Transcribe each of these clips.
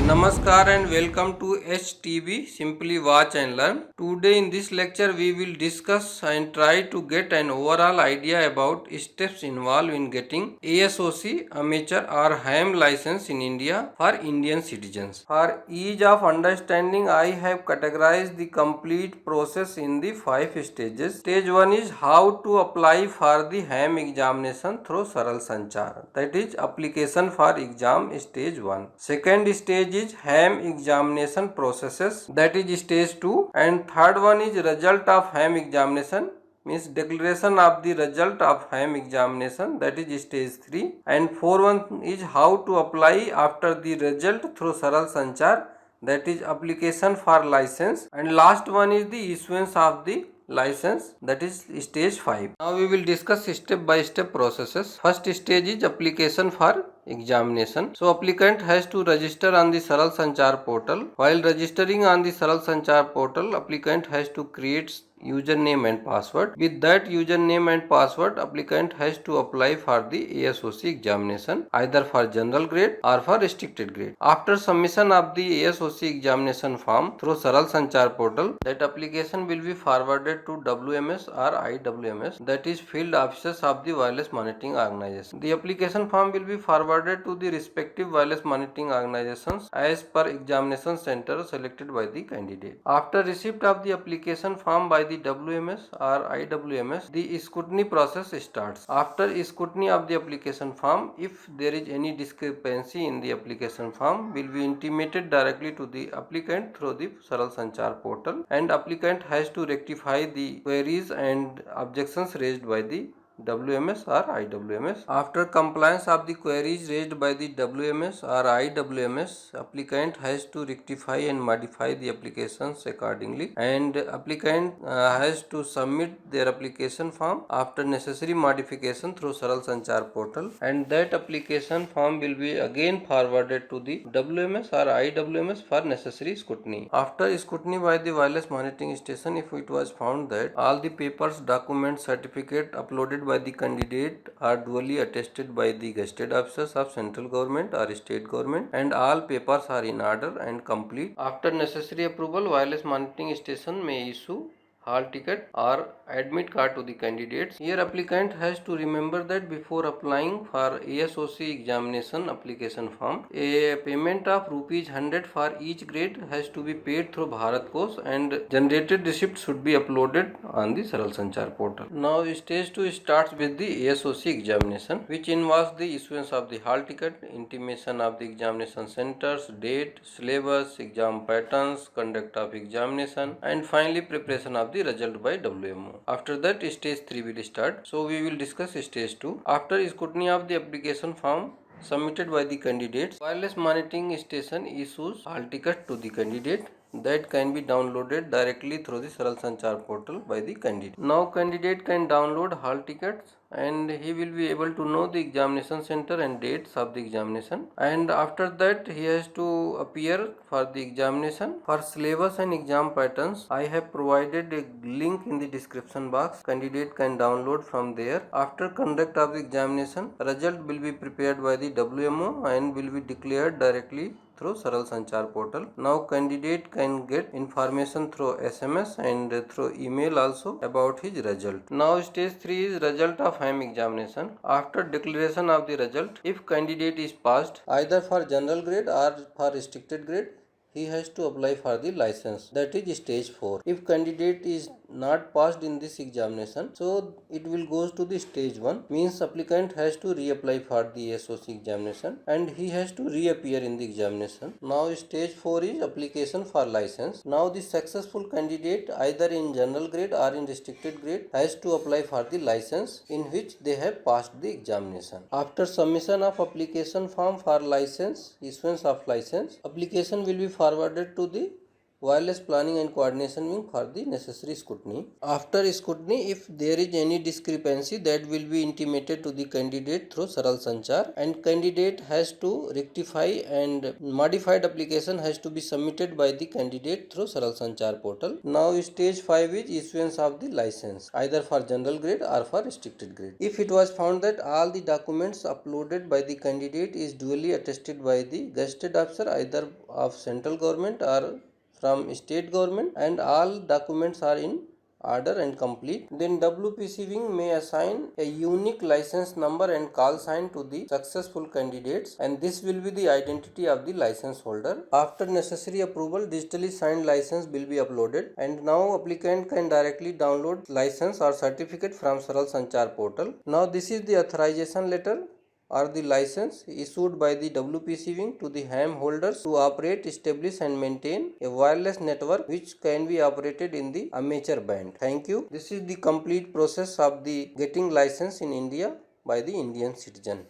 Namaskar and welcome to HTB Simply Watch and Learn. Today in this lecture we will discuss and try to get an overall idea about steps involved in getting ASOC amateur or ham license in India for Indian citizens. For ease of understanding, I have categorized the complete process in the 5 stages. Stage 1 is how to apply for the ham examination through Saral Sanchar, that is application for exam stage 1. Second stage is ham examination processes, that is stage 2, and third one is result of ham examination, means declaration of the result of ham examination, that is stage 3, and fourth one is how to apply after the result through Saral Sanchar, that is application for license, and last one is the issuance of the license, that is stage 5. Now we will discuss step by step processes. First stage is application for examination. So applicant has to register on the Saral Sanchar portal. While registering on the Saral Sanchar portal, applicant has to create username and password. With that username and password, applicant has to apply for the ASOC examination, either for general grade or for restricted grade. After submission of the ASOC examination form through Saral Sanchar portal, that application will be forwarded to WMS or IWMS, that is field officers of the wireless monitoring organization. The application form will be forwarded to the respective wireless monitoring organizations as per examination center selected by the candidate. After receipt of the application form by the WMS or IWMS, the scrutiny process starts. After scrutiny of the application form, if there is any discrepancy in the application form, will be intimated directly to the applicant through the Saral Sanchar portal, and applicant has to rectify the queries and objections raised by the WMS or IWMS. After compliance of the queries raised by the WMS or IWMS, applicant has to rectify and modify the applications accordingly, and applicant has to submit their application form after necessary modification through Saral Sanchar portal, and that application form will be again forwarded to the WMS or IWMS for necessary scrutiny. After scrutiny by the wireless monitoring station, if it was found that all the papers, documents, certificate uploaded by the candidate are duly attested by the gazetted officers of central government or state government, and all papers are in order and complete, after necessary approval, wireless monitoring station may issue hall ticket or admit card to the candidates. Here applicant has to remember that before applying for ASOC examination application form, a payment of ₹100 for each grade has to be paid through Bharat Kosh, and generated receipt should be uploaded on the Saral Sanchar portal. Now stage 2 starts with the ASOC examination, which involves the issuance of the hall ticket, intimation of the examination centers, date, syllabus, exam patterns, conduct of examination, and finally preparation of the result by WMO. After that stage 3 will start. So we will discuss stage 2. After scrutiny of the application form submitted by the candidates, wireless monitoring station issues hall ticket to the candidate that can be downloaded directly through the Saral Sanchar portal by the candidate. Now candidate can download hall tickets, and he will be able to know the examination center and dates of the examination, and after that he has to appear for the examination. For syllabus and exam patterns, I have provided a link in the description box. Candidate can download from there. After conduct of the examination, result will be prepared by the WMO and will be declared directly through Saral Sanchar portal. Now candidate can get information through SMS and through email also about his result. Now stage 3 is result of ham examination. After declaration of the result, if candidate is passed either for general grade or for restricted grade, he has to apply for the license, that is stage 4. If candidate is not passed in this examination, so it will goes to the stage 1, means applicant has to reapply for the ASOC examination and he has to reappear in the examination. Now stage 4 is application for license. Now the successful candidate either in general grade or in restricted grade has to apply for the license in which they have passed the examination. After submission of application form for license, issuance of license, application will be forwarded to the wireless planning and coordination wing for the necessary scrutiny. After scrutiny, if there is any discrepancy, that will be intimated to the candidate through Saral Sanchar, and candidate has to rectify, and modified application has to be submitted by the candidate through Saral Sanchar portal. Now stage 5 is issuance of the license, either for general grade or for restricted grade. If it was found that all the documents uploaded by the candidate is duly attested by the gazetted officer, either of central government or from state government, and all documents are in order and complete, then WPC wing may assign a unique license number and call sign to the successful candidates, and this will be the identity of the license holder. After necessary approval, digitally signed license will be uploaded, and now applicant can directly download license or certificate from Saral Sanchar portal. Now this is the authorization letter or the license issued by the WPC wing to the ham holders to operate, establish and maintain a wireless network which can be operated in the amateur band. Thank you. This is the complete process of the getting license in India by the Indian citizen.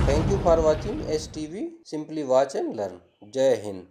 Thank you for watching STV. Simply watch and learn. Jai Hind.